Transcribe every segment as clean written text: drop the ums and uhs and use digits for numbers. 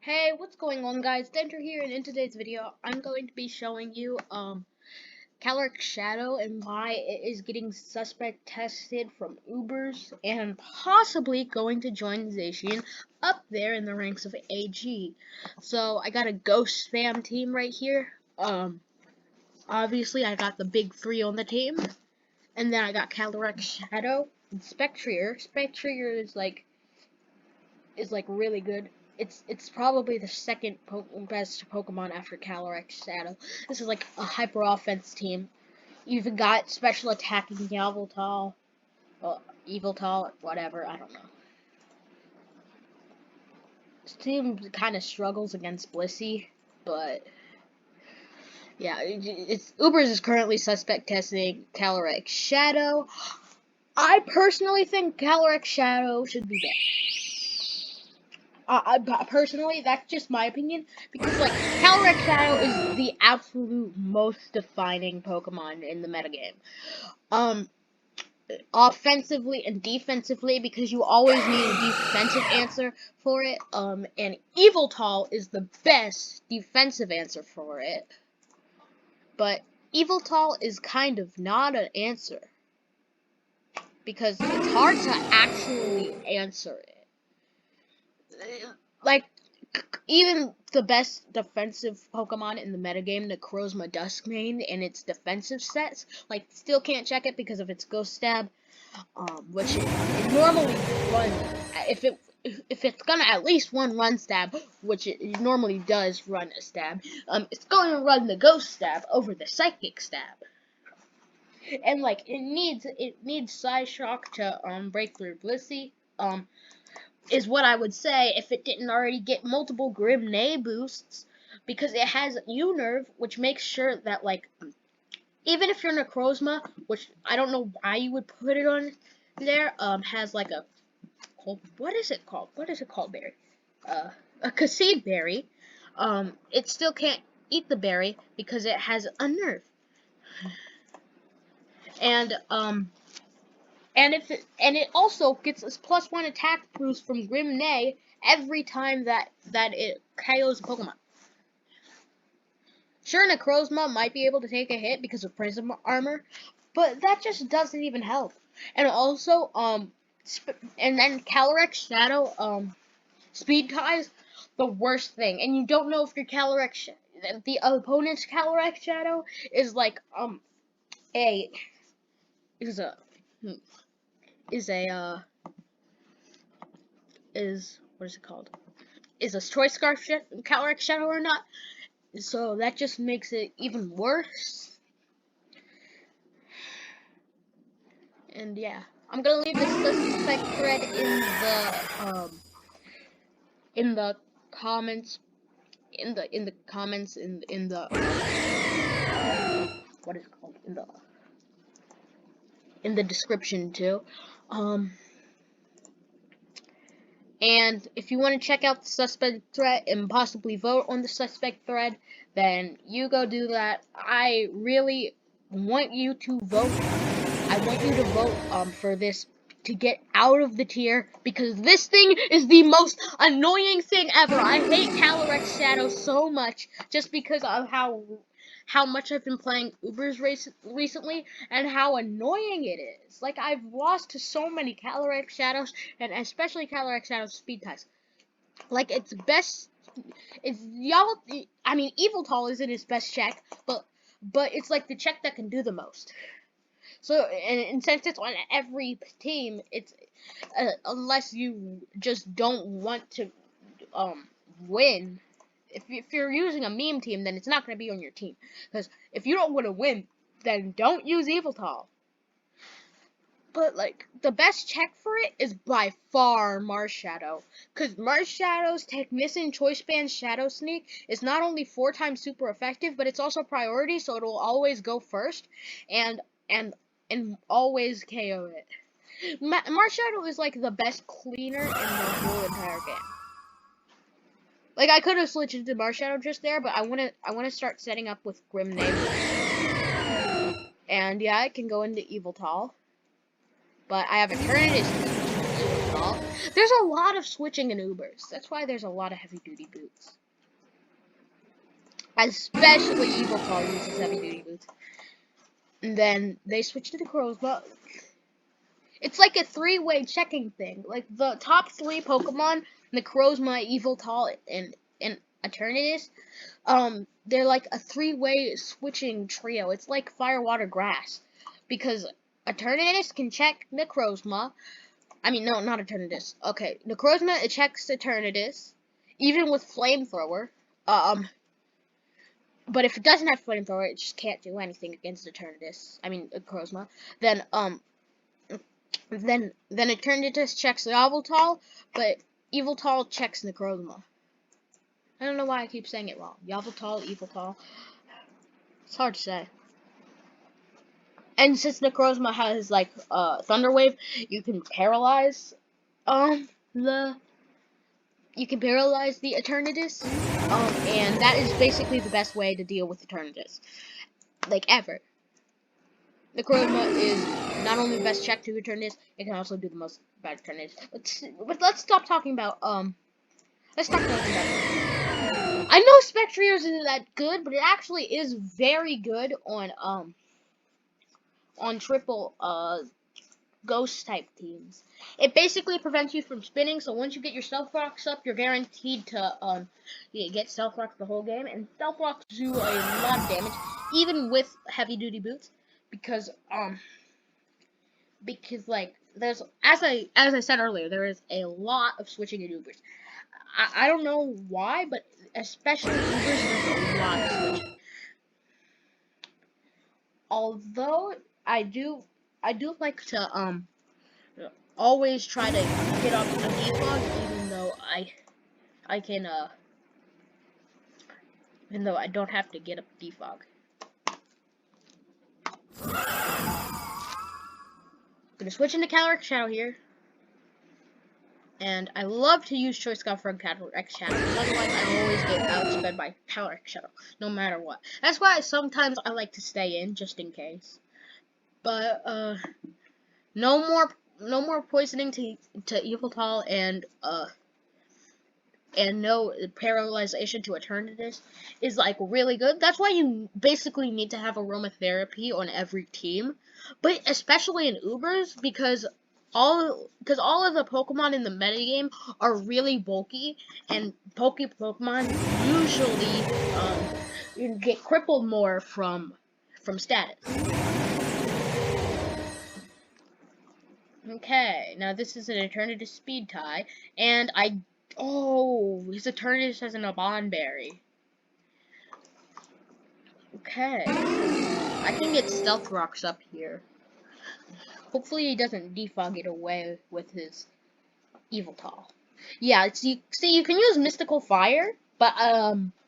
Hey, what's going on, guys? Denter here, and in today's video, I'm going to be showing you Calyrex-Shadow and why it is getting suspect tested from Ubers and possibly going to join Zacian up there in the ranks of AG. So I got a ghost spam team right here. Obviously I got the big three on the team, and then I got Calyrex-Shadow and Spectrier. Spectrier is like really good. It's probably the second best Pokemon after Calyrex-Shadow. This is like a hyper offense team. You've got special attacking Yveltal, Eviltal, whatever, I don't know. This team kind of struggles against Blissey, but yeah, Ubers is currently suspect testing Calyrex-Shadow. I personally think Calyrex-Shadow should be banned. Personally, that's just my opinion, because like Calyrex-Shadow is the absolute most defining Pokemon in the metagame. Offensively and defensively, because you always need a defensive answer for it. And Yveltal is the best defensive answer for it. But Yveltal is kind of not an answer, because it's hard to actually answer it. Like, even the best defensive Pokemon in the metagame, Necrozma Duskmane, and its defensive sets, like, still can't check it because of its Ghost Stab, which it normally runs, if it's gonna at least run Stab, which it normally does run a Stab, it's going to run the Ghost Stab over the Psychic Stab. And, like, it needs Psyshock to, break through Blissey, is what I would say if it didn't already get multiple Grim Neigh boosts, because it has U-Nerve, which makes sure that, like, even if you're Necrozma, which I don't know why you would put it on there, has like a, what is it called, berry? A Cassid berry, it still can't eat the berry because it has a nerve. And it also gets a +1 attack boost from Grim Neigh every time that it KOs a Pokemon. Sure, Necrozma might be able to take a hit because of Prism Armor, but that just doesn't even help. And also, and then Calyrex-Shadow, Speed Ties, the worst thing. And you don't know if your the opponent's Calyrex-Shadow is like, what is it called? Is a Choice Scarf Calyrex-Shadow or not? So that just makes it even worse. And yeah, I'm gonna leave this suspect thread in the comments, what is it called, in the description too. And if you want to check out the suspect thread and possibly vote on the suspect thread, then you go do that. I really want you to vote. I want you to vote for this to get out of the tier, because this thing is the most annoying thing ever. I hate Calyrex-Shadow so much just because of how much I've been playing Ubers recently, and how annoying it is. Like, I've lost to so many Calyrex-Shadows, and especially Calyrex-Shadow Speed Ties. Like, its best, Yveltal isn't its best check, but it's like the check that can do the most. So, and since it's on every team, it's, unless you just don't want to, win. If you're using a meme team, then it's not going to be on your team. Because if you don't want to win, then don't use Yveltal. But, like, the best check for it is by far Marshadow. Because Marshadow's Technician Choice Band Shadow Sneak is not only 4 times super effective, but it's also priority, so it will always go first. And always KO it. Marshadow is, like, the best cleaner in the whole entire game. Like, I could have switched into Marshadow just there, but I wanna start setting up with Grim Neigh. And yeah, I can go into Yveltal, but I have Eternatus. Tall. There's a lot of switching in Ubers. That's why there's a lot of heavy-duty boots. Especially Evil Tall uses heavy-duty boots. And then they switch to the Crows, but it's like a three-way checking thing. Like the top three Pokemon, Necrozma, Evil Tall, and Eternatus, they're like a three-way switching trio. It's like Fire, Water, Grass. Because Eternatus can check Necrozma. I mean, no, not Eternatus. Okay, Necrozma, it checks Eternatus, even with Flamethrower. But if it doesn't have Flamethrower, it just can't do anything against Eternatus. I mean, Necrozma. Then Eternatus checks Yveltal, but Yveltal checks Necrozma. I don't know why I keep saying it wrong. Yveltal, Yveltal. It's hard to say. And since Necrozma has like Thunder Wave, you can paralyze the Eternatus. And that is basically the best way to deal with Eternatus. Like ever. Necrozma is not only the best check to Eternatus, it can also do the most bad Eternatus. But let's stop talking about let's stop talking about I know Spectrios isn't that good, but it actually is very good on triple ghost type teams. It basically prevents you from spinning, so once you get your Stealth Rocks up, you're guaranteed to get Stealth Rocks the whole game, and Stealth Rocks do a lot of damage, even with heavy duty boots, because like there's as I said earlier, there is a lot of switching in Ubers. I don't know why, but especially Ubers, there's a lot of switching. Although I do like to always try to get up a defog, even though I can even though I don't have to get up defog. Gonna switch into Calyrex-Shadow here. And I love to use Choice Scout from Calyrex-Shadow, because otherwise I always get outsped by Calyrex-Shadow, no matter what. That's why sometimes I like to stay in, just in case. But, no more poisoning to Yveltal, and no paralyzation to Eternatus is like really good. That's why you basically need to have aromatherapy on every team, but especially in Ubers, because all of the Pokemon in the metagame are really bulky, and bulky Pokemon usually get crippled more from status. Okay, now this is an Eternatus speed tie, and his Eternatus has an Abon Berry. Okay, I can get Stealth Rocks up here. Hopefully he doesn't defog it away with his Yveltal. Yeah, see, you can use Mystical Fire, but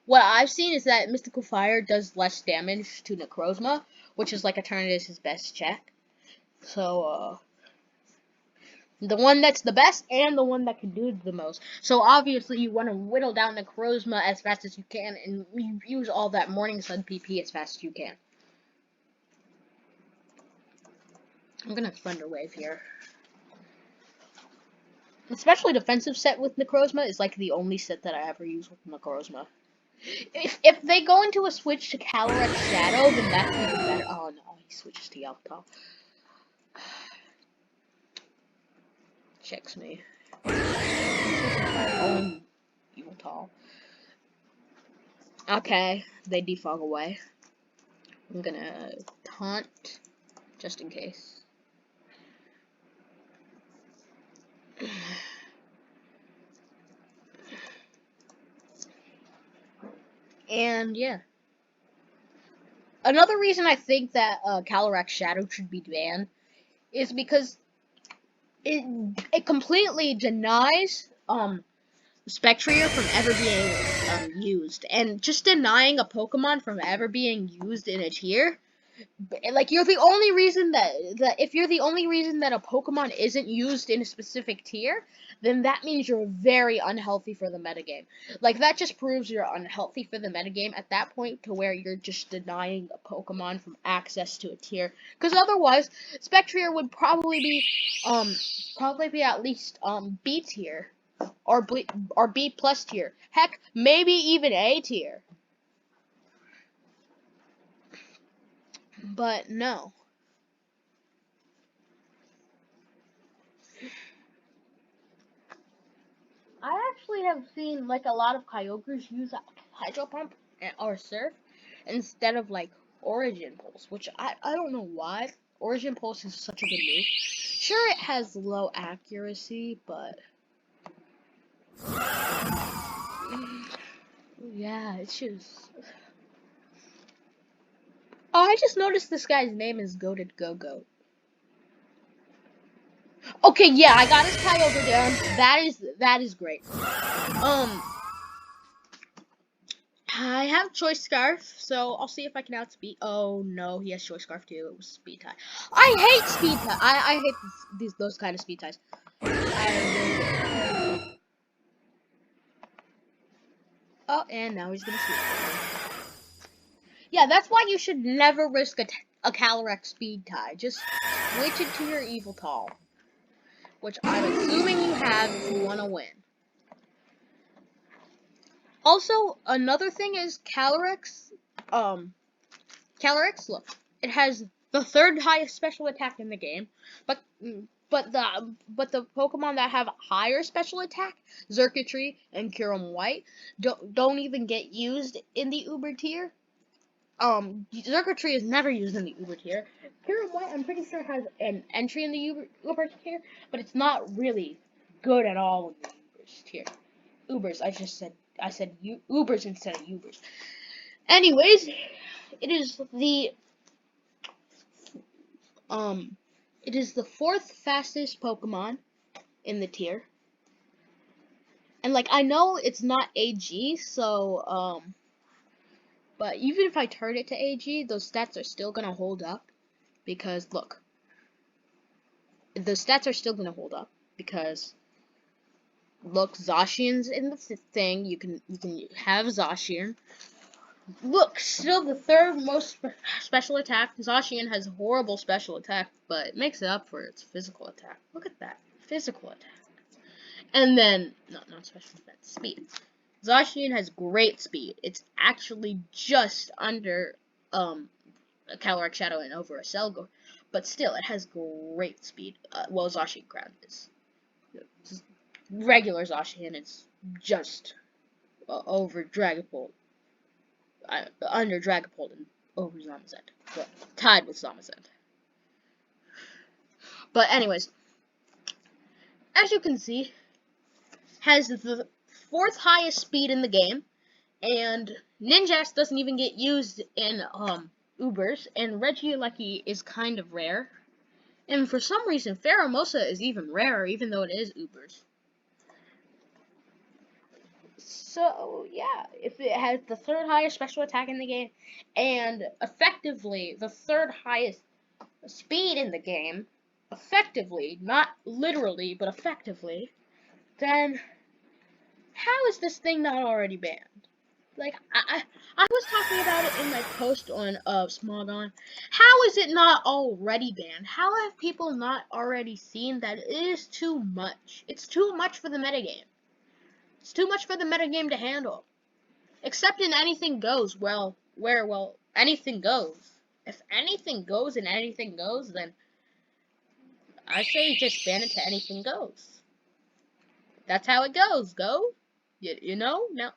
what I've seen is that Mystical Fire does less damage to Necrozma, which is like Eternatus' best check. So, the one that's the best and the one that can do the most. So obviously you want to whittle down Necrozma as fast as you can and use all that Morning Sun PP as fast as you can. I'm gonna Thunder Wave here. Especially defensive set with Necrozma is like the only set that I ever use with Necrozma. If they go into a switch to Calyrex-Shadow, then that's even better. Oh no, he switches to Yveltal. Checks me. My own Yveltal. Okay, they defog away. I'm gonna taunt just in case. And yeah. Another reason I think that Calyrex-Shadow should be banned is because it completely denies Spectrier from ever being used, and just denying a Pokemon from ever being used in a tier Like, you're the only reason that if you're the only reason that a Pokemon isn't used in a specific tier, then that means you're very unhealthy for the metagame. Like, that just proves you're unhealthy for the metagame at that point, to where you're just denying a Pokemon from access to a tier. Because otherwise, Spectrier would probably be at least B tier or B plus tier. Heck, maybe even A tier. But no. I actually have seen like a lot of Kyogres use Hydro Pump or Surf instead of like Origin Pulse, which I don't know why. Origin Pulse is such a good move. Sure, it has low accuracy, but yeah, it's just. Oh, I just noticed this guy's name is Goated Go-Go. Okay, yeah, I got his Kyogre down. That is great. I have Choice Scarf, so I'll see if I can outspeed. Oh no, he has Choice Scarf too. It was speed tie. I hate speed tie. I hate those kind of speed ties. Oh, and now he's gonna sweep. Yeah, that's why you should never risk a Calyrex speed tie. Just switch it to your Evil Tall, which I'm assuming you have if you want to win. Also, another thing is Calyrex. Calyrex, look, it has the third highest special attack in the game, but the Pokemon that have higher special attack, Xurkitree and Kyurem White, don't even get used in the Uber tier. Xurkitree is never used in the Uber tier. Kyurem White, I'm pretty sure, has an entry in the Uber tier, but it's not really good at all in the Ubers tier. Ubers, I said Ubers instead of Ubers. Anyways, it is the Um, it is the fourth fastest Pokemon in the tier. And like, I know it's not AG, so but even if I turn it to AG, those stats are still gonna hold up, because look, the stats are still gonna hold up because look, Zacian's in the thing. You can have Zacian. Look, still the third most special attack. Zacian has horrible special attack, but it makes it up for its physical attack. Look at that physical attack. And then, no, not special defense, speed. Zacian has great speed. It's actually just under a Calyrex-Shadow and over a Selgo, but still, it has great speed. Well, Zacian Ground is. Regular Zacian is just over Dragapult, under Dragapult and over Zamazenta. Well, tied with Zamazenta. But anyways, as you can see, has the fourth highest speed in the game, and Ninjask doesn't even get used in Ubers, and Regieleki is kind of rare, and for some reason Pheromosa is even rarer, even though it is Ubers. So yeah, if it has the third highest special attack in the game, and effectively the third highest speed in the game, effectively, not literally, but effectively, then how is this thing not already banned? Like, I was talking about it in my post on Smogon. How is it not already banned? How have people not already seen that it is too much? It's too much for the metagame. It's too much for the metagame to handle. Except in Anything Goes, well, anything goes. If anything goes and anything goes, then I say just ban it to Anything Goes. That's how it goes. Go? You know? No.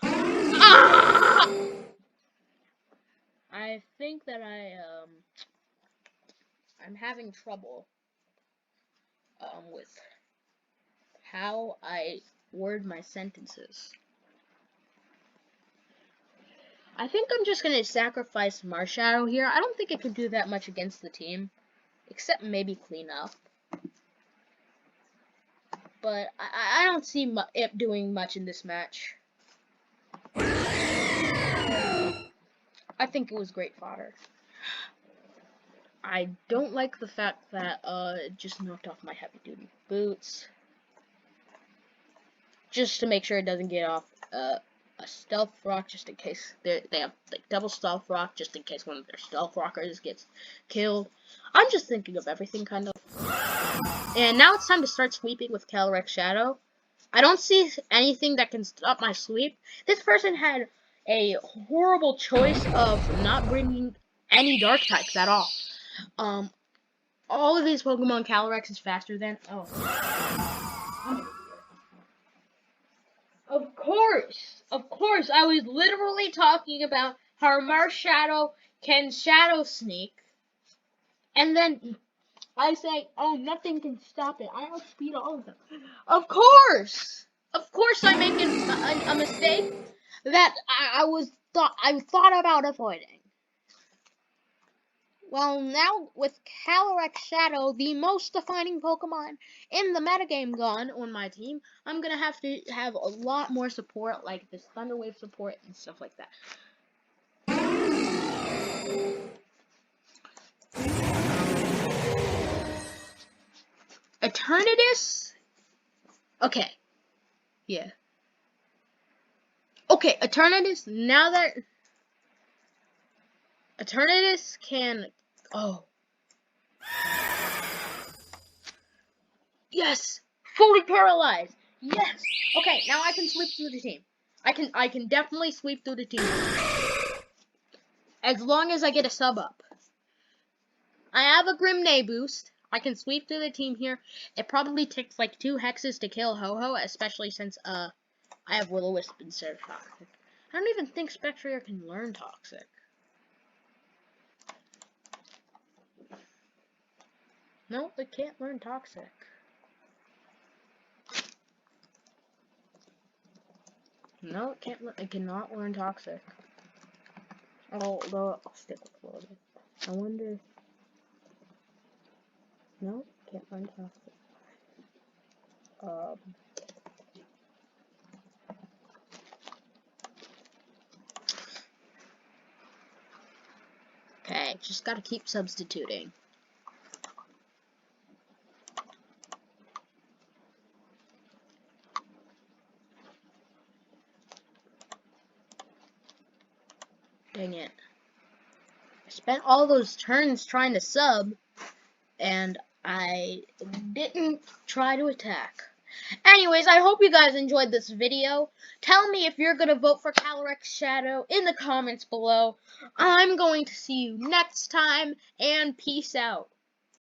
Ah! I think that I'm having trouble with how I word my sentences. I think I'm just gonna sacrifice Marshadow here. I don't think it could do that much against the team, except maybe clean up. But I don't see it doing much in this match. I think it was great fodder. I don't like the fact that it just knocked off my heavy duty boots. Just to make sure it doesn't get off a stealth rock, just in case they have like double stealth rock, just in case one of their stealth rockers gets killed. I'm just thinking of everything, kind of. And now it's time to start sweeping with Calyrex-Shadow. I don't see anything that can stop my sweep. This person had a horrible choice of not bringing any dark types at all. All of these Pokemon, Calyrex is faster than. Oh. Of course, I was literally talking about how Marshadow can Shadow Sneak, and then I say, oh, nothing can stop it. I outspeed all of them. Of course, I'm making a mistake that I thought about avoiding. Well, now with Calyrex-Shadow, the most defining Pokemon in the metagame, gone on my team, I'm gonna have to have a lot more support, like this Thunder Wave support and stuff like that. Eternatus? Okay. Yeah. Okay, Eternatus, now that Eternatus can... Oh. Yes! Fully paralyzed! Yes! Okay, now I can sweep through the team. I can definitely sweep through the team. As long as I get a sub up. I have a Grimnay boost. I can sweep through the team here. It probably takes like 2 hexes to kill Ho-Ho, especially since I have Will-O-Wisp instead of Toxic. I don't even think Spectrier can learn Toxic. No, it can't learn Toxic. No, it cannot learn Toxic. Although I'll stick with Will-O-Wisp. I wonder. No, can't learn Toxic. Okay, just gotta keep substituting. Dang it. I spent all those turns trying to sub, and I didn't try to attack. Anyways, I hope you guys enjoyed this video. Tell me if you're going to vote for Calyrex-Shadow in the comments below. I'm going to see you next time, and peace out.